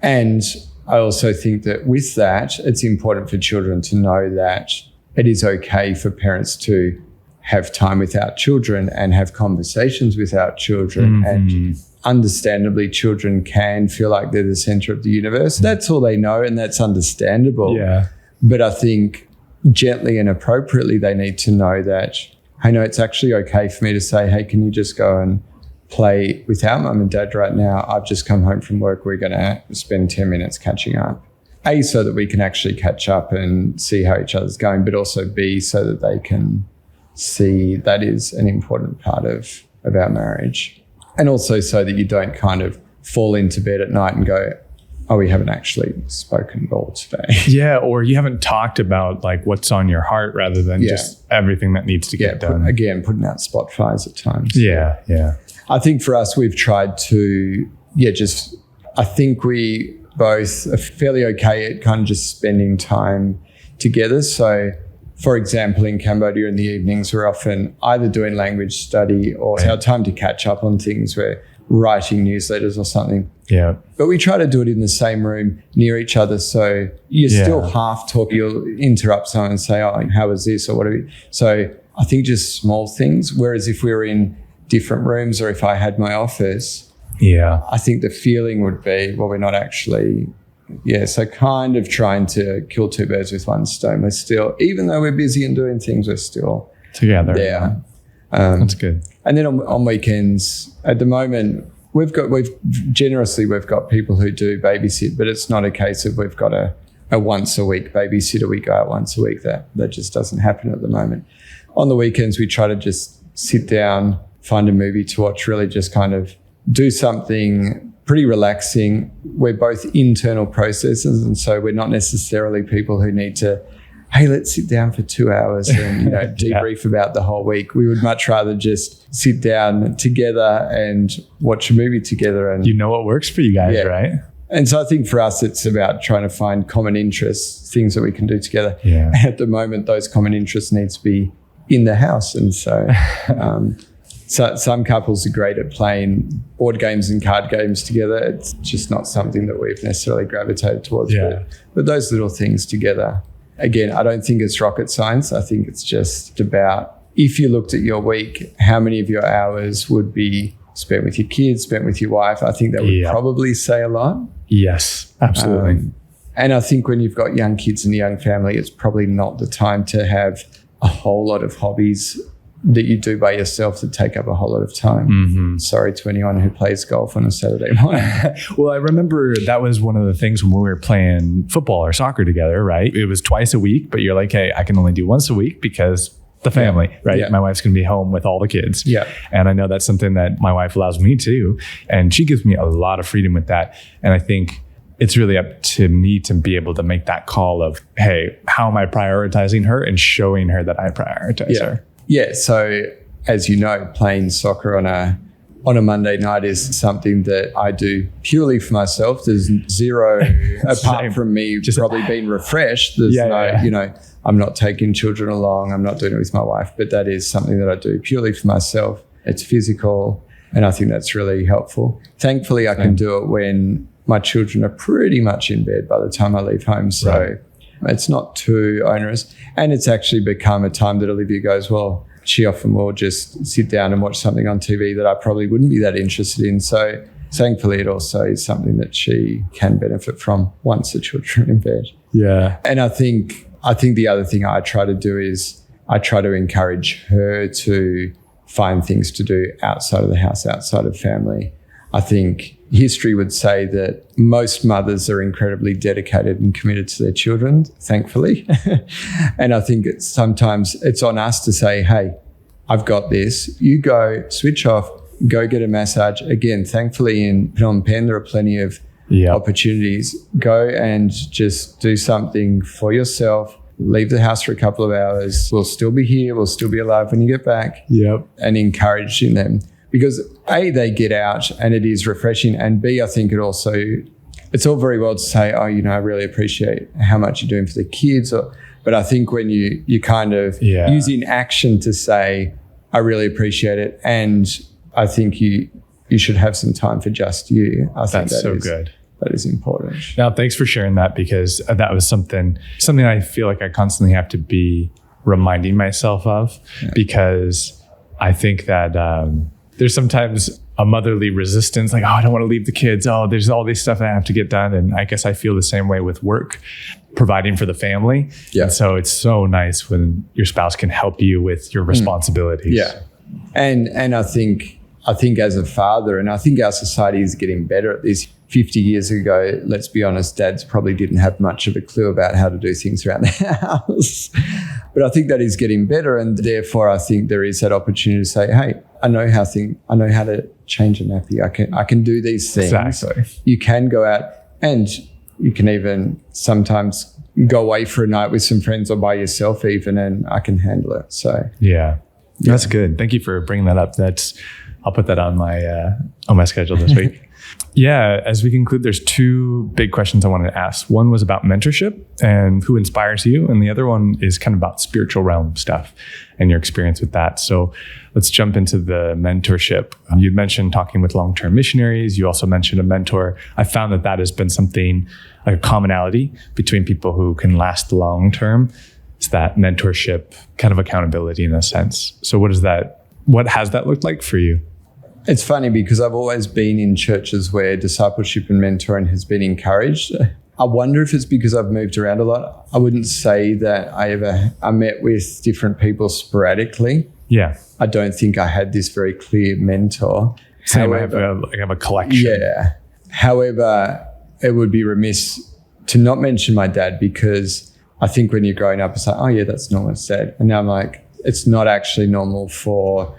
And I also think that with that, it's important for children to know that it is okay for parents to have time with our children and have conversations with our children. And understandably, children can feel like they're the center of the universe. That's all they know, and that's understandable. Yeah. But I think gently and appropriately, they need to know that, hey, no, it's actually okay for me to say, hey, can you just go and play with our mum and dad right now? I've just come home from work. We're going to spend 10 minutes catching up. A, so that we can actually catch up and see how each other's going, but also B, so that they can see that is an important part of our marriage. And also so that you don't kind of fall into bed at night and go, oh, we haven't actually spoken at all today. Yeah, or you haven't talked about like what's on your heart rather than just everything that needs to get done. Putting out spot fires at times. Yeah. I think for us, we've tried to, I think we both are fairly okay at kind of just spending time together. So, for example, in Cambodia in the evenings, we're often either doing language study or it's our time to catch up on things. We're writing newsletters or something. Yeah. But we try to do it in the same room near each other. So you're still half talking. You'll interrupt someone and say, oh, how was this or whatever. So I think just small things. Whereas if we were in different rooms or if I had my office, I think the feeling would be, well, we're not actually, so kind of trying to kill two birds with one stone. We're still, even though we're busy and doing things, we're still together. There. That's good. And then on weekends, at the moment, we've got people who do babysit, but it's not a case of we've got a once a week babysitter. We go out once a week. That just doesn't happen at the moment. On the weekends, we try to just sit down, find a movie to watch, really just kind of do something pretty relaxing. We're both internal processes, and so we're not necessarily people who need to, hey, let's sit down for 2 hours and debrief about the whole week. We would much rather just sit down together and watch a movie together. And you know what works for you guys, right? And so I think for us, it's about trying to find common interests, things that we can do together. Yeah. At the moment, those common interests need to be in the house. And so, so some couples are great at playing board games and card games together. It's just not something that we've necessarily gravitated towards. Yeah. But those little things together, again, I don't think it's rocket science. I think it's just about, if you looked at your week, how many of your hours would be spent with your kids, spent with your wife? I think that would probably say a lot. Yes, absolutely. And I think when you've got young kids and a young family, it's probably not the time to have a whole lot of hobbies that you do by yourself that take up a whole lot of time. Mm-hmm. Sorry to anyone who plays golf on a Saturday morning. Well, I remember that was one of the things when we were playing football or soccer together, right? It was twice a week, but you're like, hey, I can only do once a week because the family, right? Yeah. My wife's going to be home with all the kids. Yeah. And I know that's something that my wife allows me to, and she gives me a lot of freedom with that. And I think it's really up to me to be able to make that call of, hey, how am I prioritizing her and showing her that I prioritize her? Yeah. So as you know, playing soccer on a Monday night is something that I do purely for myself. There's zero, apart from me just probably being refreshed, there's you know, I'm not taking children along. I'm not doing it with my wife, but that is something that I do purely for myself. It's physical, and I think that's really helpful. Thankfully, I can do it when my children are pretty much in bed by the time I leave home. So it's not too onerous. And it's actually become a time that Olivia goes, well, she often will just sit down and watch something on TV that I probably wouldn't be that interested in. So thankfully, it also is something that she can benefit from once the children are in bed. Yeah. And I think the other thing I try to do is I try to encourage her to find things to do outside of the house, outside of family. I think history would say that most mothers are incredibly dedicated and committed to their children, thankfully. And I think sometimes it's on us to say, hey, I've got this. You go, switch off, go get a massage. Again, thankfully in Phnom Penh, there are plenty of opportunities. Go and just do something for yourself. Leave the house for a couple of hours. We'll still be here. We'll still be alive when you get back. Yep. And encouraging them. Because A, they get out and it is refreshing. And B, I think it's all very well to say, oh, you know, I really appreciate how much you're doing for the kids. But I think when you kind of use in action to say, I really appreciate it. And I think you should have some time for just you. I think that's so good. That is important. Now, thanks for sharing that, because that was something I feel like I constantly have to be reminding myself of, because I think that there's sometimes a motherly resistance, like, oh, I don't want to leave the kids. Oh, there's all this stuff I have to get done. And I guess I feel the same way with work, providing for the family. Yeah. And so it's so nice when your spouse can help you with your responsibilities. Yeah. And I think as a father, and I think our society is getting better at this. 50 years ago, let's be honest, dads probably didn't have much of a clue about how to do things around the house. But I think that is getting better, and therefore I think there is that opportunity to say, hey, I know how to change a nappy. I can do these things. Exactly. You can go out, and you can even sometimes go away for a night with some friends or by yourself even, and I can handle it. So that's good. Thank you for bringing that up. I'll put that on my schedule this week. Yeah, as we conclude, there's two big questions I wanted to ask. One was about mentorship and who inspires you, and the other one is kind of about spiritual realm stuff and your experience with that. So let's jump into the mentorship. You'd mentioned talking with long-term missionaries. You also mentioned a mentor. I found that has been something, like a commonality between people who can last long-term. It's that mentorship, kind of accountability in a sense. So what has that looked like for you? It's funny because I've always been in churches where discipleship and mentoring has been encouraged. I wonder if it's because I've moved around a lot. I wouldn't say that I met with different people sporadically. Yeah. I don't think I had this very clear mentor. Same, I have a collection. Yeah. However, it would be remiss to not mention my dad, because I think when you're growing up, it's like, oh yeah, that's normal, it's dad. And now I'm like, it's not actually normal for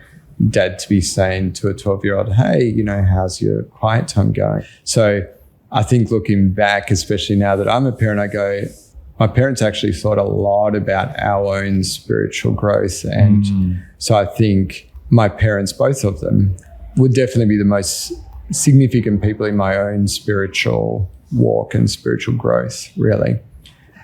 dad to be saying to a 12-year-old, hey, you know, how's your quiet time going? So I think looking back, especially now that I'm a parent, I go, my parents actually thought a lot about our own spiritual growth. And so I think my parents, both of them, would definitely be the most significant people in my own spiritual walk and spiritual growth, really.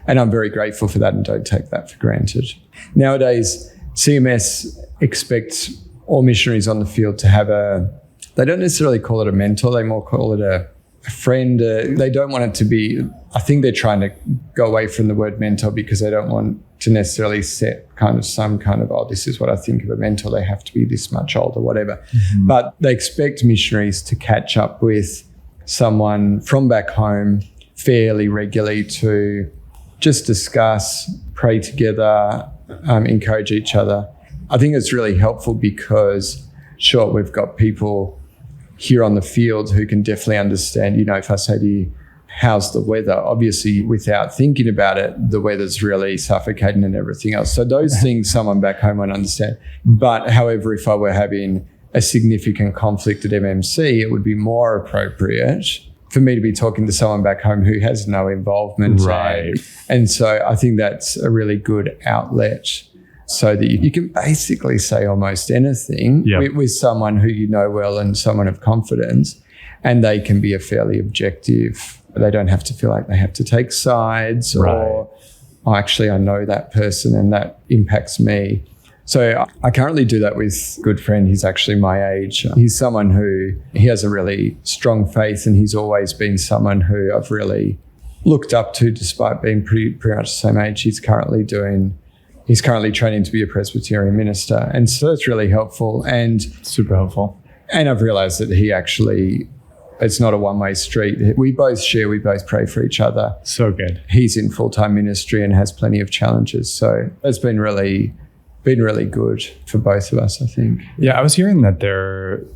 And I'm very grateful for that and don't take that for granted. Nowadays, CMS expects all missionaries on the field to have they don't necessarily call it a mentor, they more call it a friend. They don't want it to be, I think they're trying to go away from the word mentor because they don't want to necessarily set some kind of, oh, this is what I think of a mentor. They have to be this much older, whatever. Mm-hmm. But they expect missionaries to catch up with someone from back home fairly regularly to just discuss, pray together, encourage each other. I think it's really helpful because, sure, we've got people here on the field who can definitely understand, if I say to you, how's the weather? Obviously, without thinking about it, the weather's really suffocating and everything else. So those things someone back home won't understand. But however, if I were having a significant conflict at MMC, it would be more appropriate for me to be talking to someone back home who has no involvement. Right. And so I think that's a really good outlet so that you can basically say almost anything with someone who you know well and someone of confidence, and they can be a fairly objective. They don't have to feel like they have to take sides or, oh, actually, I know that person and that impacts me. So I currently do that with a good friend. He's actually my age. He's someone he has a really strong faith, and he's always been someone who I've really looked up to despite being pretty much the same age. He's currently training to be a Presbyterian minister. And so it's really helpful and super helpful. And I've realized that it's not a one-way street. We both share, we both pray for each other. So good. He's in full-time ministry and has plenty of challenges. So it's been really good for both of us, I think. Yeah, I was hearing that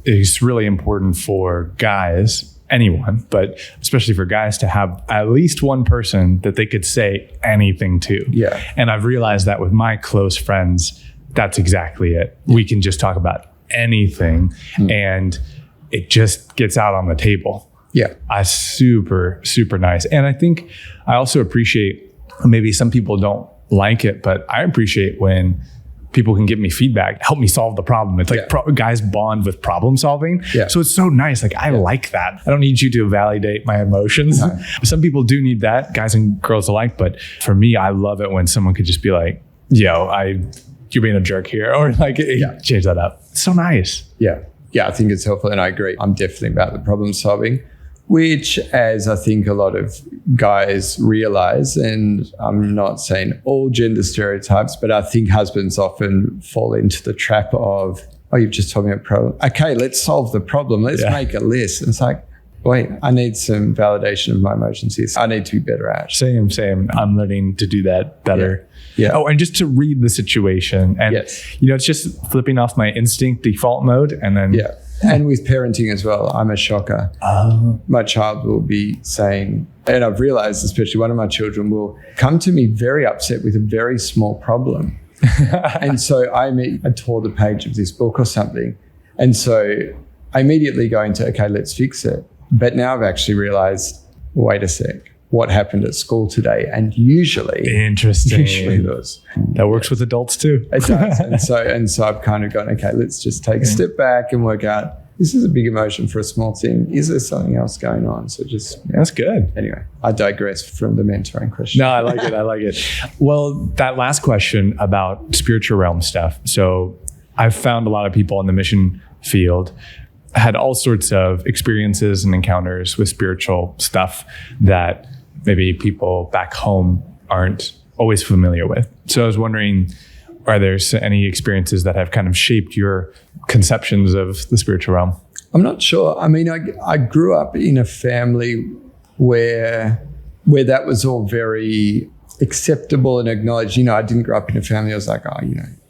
it's really important for guys, anyone, but especially for guys, to have at least one person that they could say anything to. Yeah. And I've realized that with my close friends, that's exactly it. Yeah. We can just talk about anything and it just gets out on the table. Yeah. Super, super nice. And I think I also appreciate, maybe some people don't like it, but I appreciate when people can give me feedback, help me solve the problem. It's like guys bond with problem solving. Yeah. So it's so nice. Like I like that. I don't need you to validate my emotions. No. Some people do need that, guys and girls alike. But for me, I love it when someone could just be like, you're being a jerk here. Or like, change that up. It's so nice. Yeah. Yeah, I think it's helpful. And I agree. I'm definitely about the problem solving, which, as I think a lot of guys realize, and I'm not saying all gender stereotypes, but I think husbands often fall into the trap of, oh, you've just told me a problem. Okay, let's solve the problem. Let's make a list. And it's like, wait, I need some validation of my emotions here. I need to be better at. Same. I'm learning to do that better. Yeah. Oh, and just to read the situation. And, it's just flipping off my instinct default mode. And then. Yeah. And with parenting as well, I'm a shocker. My child will be saying, and I've realized, especially one of my children will come to me very upset with a very small problem. And so I tore the page of this book or something. And so I immediately go into, okay, let's fix it. But now I've actually realized, wait a sec, what happened at school today? And usually does. That works with adults too. It does. And so I've kind of gone, okay, let's just take a step back and work out, this is a big emotion for a small thing. Is there something else going on? So that's good. Anyway, I digress from the mentoring question. No, I like it. Well, that last question about spiritual realm stuff. So I've found a lot of people in the mission field had all sorts of experiences and encounters with spiritual stuff that maybe people back home aren't always familiar with. So I was wondering, are there any experiences that have kind of shaped your conceptions of the spiritual realm? I'm not sure. I mean, I grew up in a family where that was all very acceptable and acknowledged. I didn't grow up in a family. I was like,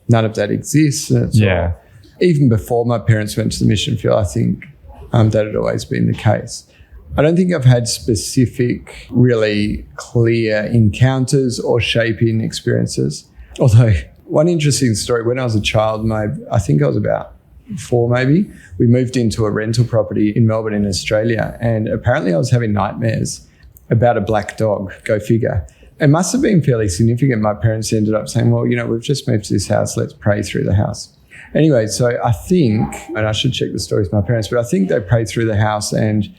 none of that exists. And even before my parents went to the mission field, I think that had always been the case. I don't think I've had specific, really clear encounters or shaping experiences. Although one interesting story, when I was a child, I think I was about 4 maybe, we moved into a rental property in Melbourne in Australia, and apparently I was having nightmares about a black dog, go figure. It must have been fairly significant. My parents ended up saying, well, we've just moved to this house, let's pray through the house. Anyway, so I think, and I should check the story with my parents, but I think they prayed through the house and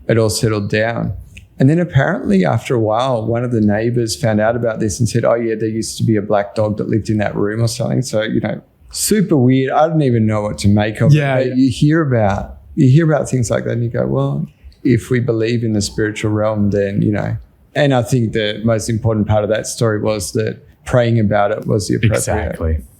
it all settled down. And then apparently after a while, one of the neighbors found out about this and said, oh yeah, there used to be a black dog that lived in that room or something. So, super weird. I don't even know what to make of it. But you hear about things like that and you go, well, if we believe in the spiritual realm, then, and I think the most important part of that story was that praying about it was the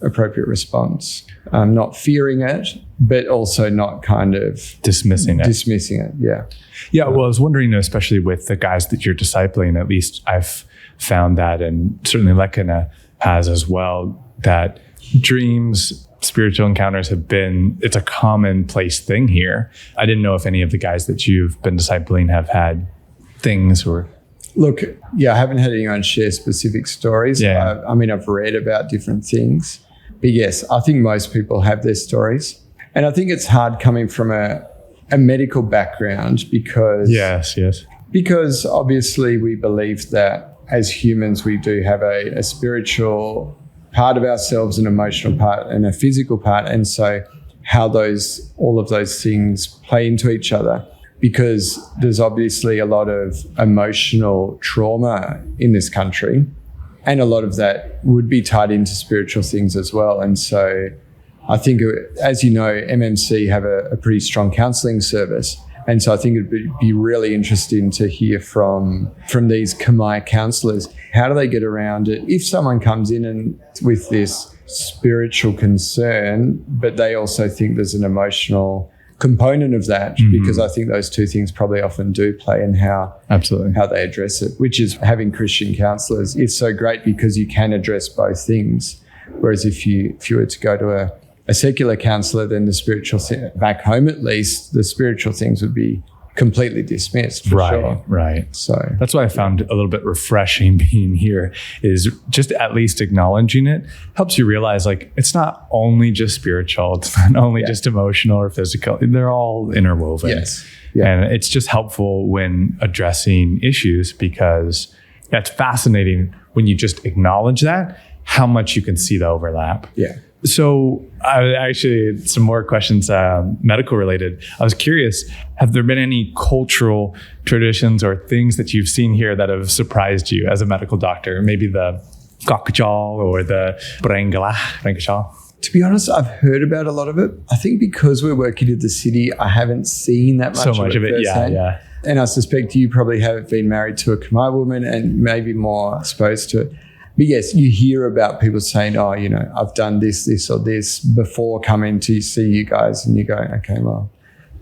appropriate response. Not fearing it, but also not kind of dismissing it. Yeah. Yeah. Well, I was wondering, especially with the guys that you're discipling, at least I've found that, and certainly Lekana has as well, that dreams, spiritual encounters it's a commonplace thing here. I didn't know if any of the guys that you've been discipling have had things or... Look, I haven't had anyone share specific stories. Yeah. I've read about different things. But yes, I think most people have their stories. And I think it's hard coming from a medical background because... Yes. Because obviously we believe that as humans we do have a spiritual part of ourselves, an emotional part and a physical part. And so how all of those things play into each other. Because there's obviously a lot of emotional trauma in this country, and a lot of that would be tied into spiritual things as well. And so I think, as you know, MMC have a pretty strong counselling service. And so I think it'd be really interesting to hear from these Khmer counsellors, how do they get around it? If someone comes in and with this spiritual concern, but they also think there's an emotional component of that, because I think those two things probably often do play in how they address it, which is having Christian counsellors is so great because you can address both things. Whereas if you were to go to a secular counsellor, then the spiritual back home at least, the spiritual things would be completely dismissed for sure. Right. So that's what I found a little bit refreshing being here, is just at least acknowledging it helps you realize like it's not only just spiritual, it's not only just emotional or physical, they're all interwoven. Yes. Yeah. And it's just helpful when addressing issues, because that's fascinating when you just acknowledge that, how much you can see the overlap. Yeah. So I actually, some more questions, medical related. I was curious, have there been any cultural traditions or things that you've seen here that have surprised you as a medical doctor? Maybe the kakchal or the brengala. To be honest, I've heard about a lot of it. I think because we're working in the city, I haven't seen that much of it. Yeah. And I suspect you probably have been married to a Khmer woman and maybe more exposed to it. But yes, you hear about people saying, oh, I've done this or this before coming to see you guys. And you go, okay, well,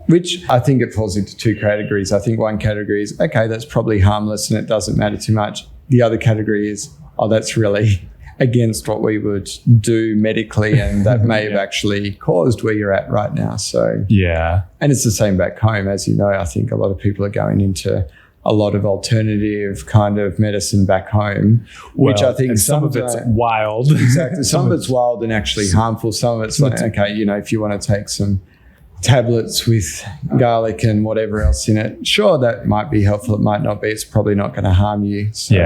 which I think it falls into two categories. I think one category is, okay, that's probably harmless and it doesn't matter too much. The other category is, oh, that's really against what we would do medically, and that may have actually caused where you're at right now. So, and it's the same back home. As you know, I think a lot of people are going into a lot of alternative kind of medicine back home, which I think some of it's wild. Exactly. Some of it's wild and actually harmful. Some of it's like, okay, if you want to take some tablets with garlic and whatever else in it, sure, that might be helpful. It might not be. It's probably not going to harm you. So,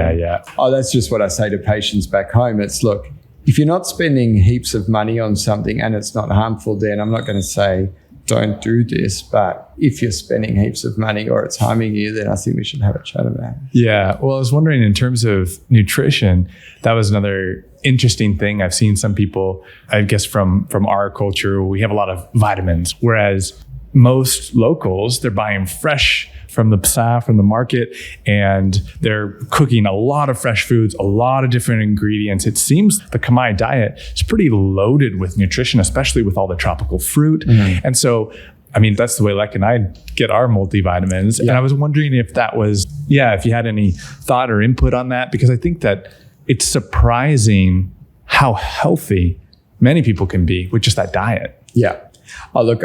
oh, that's just what I say to patients back home. It's, look, if you're not spending heaps of money on something and it's not harmful, then I'm not going to say don't do this. But if you're spending heaps of money or it's harming you, then I think we should have a chat about it. Yeah. Well, I was wondering, in terms of nutrition, that was another interesting thing. I've seen some people, I guess from our culture, we have a lot of vitamins, whereas most locals, they're buying fresh from the market, and they're cooking a lot of fresh foods, a lot of different ingredients. It seems the Khmer diet is pretty loaded with nutrition, especially with all the tropical fruit. And so, I mean, that's the way Lek and I get our multivitamins. And I was wondering if that was, if you had any thought or input on that, because I think that it's surprising how healthy many people can be with just that diet. Yeah. Oh, look,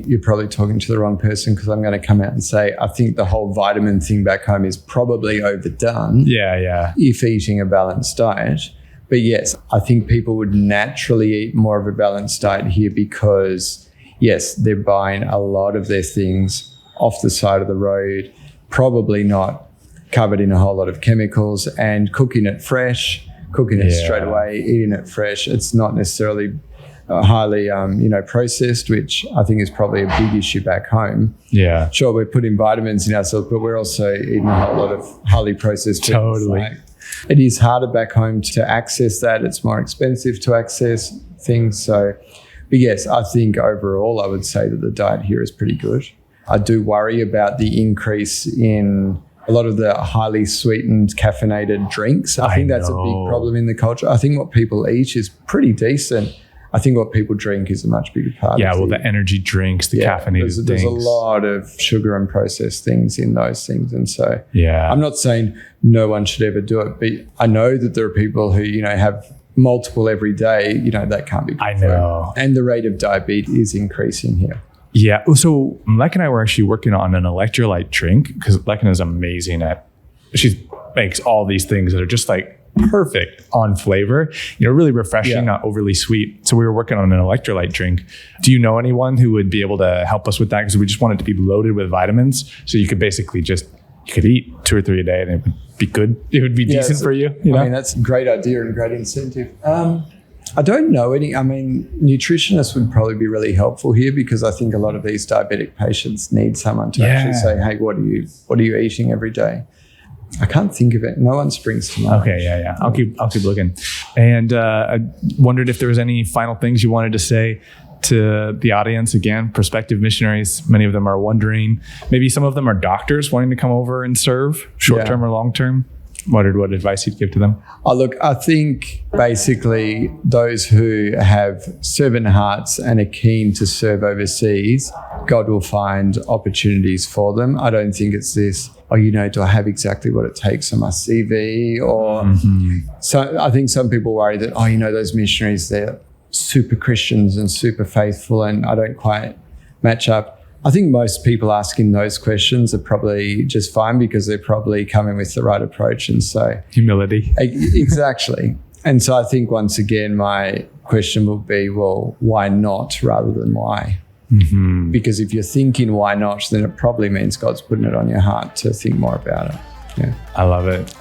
you're probably talking to the wrong person, because I'm going to come out and say I think the whole vitamin thing back home is probably overdone. If eating a balanced diet. But yes, I think people would naturally eat more of a balanced diet here because, yes, they're buying a lot of their things off the side of the road, probably not covered in a whole lot of chemicals, and cooking it fresh, cooking it straight away, eating it fresh. It's not necessarily highly, processed, which I think is probably a big issue back home. Yeah. Sure, we're putting vitamins in ourselves, but we're also eating a whole lot of highly processed foods. Totally. It is harder back home to access that. It's more expensive to access things. So, but yes, I think overall, I would say that the diet here is pretty good. I do worry about the increase in a lot of the highly sweetened, caffeinated drinks. I think that's a big problem in the culture. I think what people eat is pretty decent. I think what people drink is a much bigger part. Yeah, the energy drinks, the caffeinated things. There's a lot of sugar and processed things in those things. And so I'm not saying no one should ever do it, but I know that there are people who, have multiple every day, that can't be good. I know. And the rate of diabetes is increasing here. Yeah. So Mlek and I were actually working on an electrolyte drink because Mlek is amazing she makes all these things that are just like perfect on flavor, really refreshing, not overly sweet. So we were working on an electrolyte drink. Do you know anyone who would be able to help us with that? Because we just want it to be loaded with vitamins. So you could basically you could eat 2 or 3 a day and it would be good. It would be decent for you. I mean, that's a great idea and a great incentive. I don't know any. I mean, nutritionists would probably be really helpful here because I think a lot of these diabetic patients need someone to actually say, "Hey, what are you eating every day?" I can't think of it. No one springs to mind. Okay, yeah. I'll keep looking. And I wondered if there was any final things you wanted to say to the audience. Again, prospective missionaries. Many of them are wondering. Maybe some of them are doctors wanting to come over and serve, short term or long term. What advice you'd give to them? Oh, look, I think basically those who have servant hearts and are keen to serve overseas, God will find opportunities for them. I don't think it's this, do I have exactly what it takes on my CV? Or so I think some people worry that, those missionaries, they're super Christians and super faithful and I don't quite match up. I think most people asking those questions are probably just fine because they're probably coming with the right approach. And so humility. Exactly. And so I think once again, my question will be, well, why not rather than why? Mm-hmm. Because if you're thinking why not, then it probably means God's putting it on your heart to think more about it. Yeah. I love it.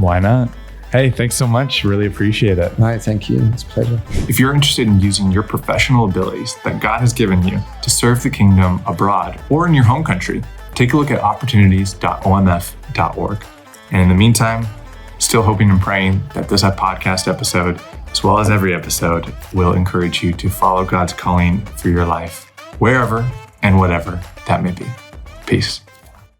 Why not? Hey, thanks so much. Really appreciate it. No, thank you. It's a pleasure. If you're interested in using your professional abilities that God has given you to serve the kingdom abroad or in your home country, take a look at opportunities.omf.org. And in the meantime, still hoping and praying that this podcast episode, as well as every episode, will encourage you to follow God's calling for your life, wherever and whatever that may be. Peace.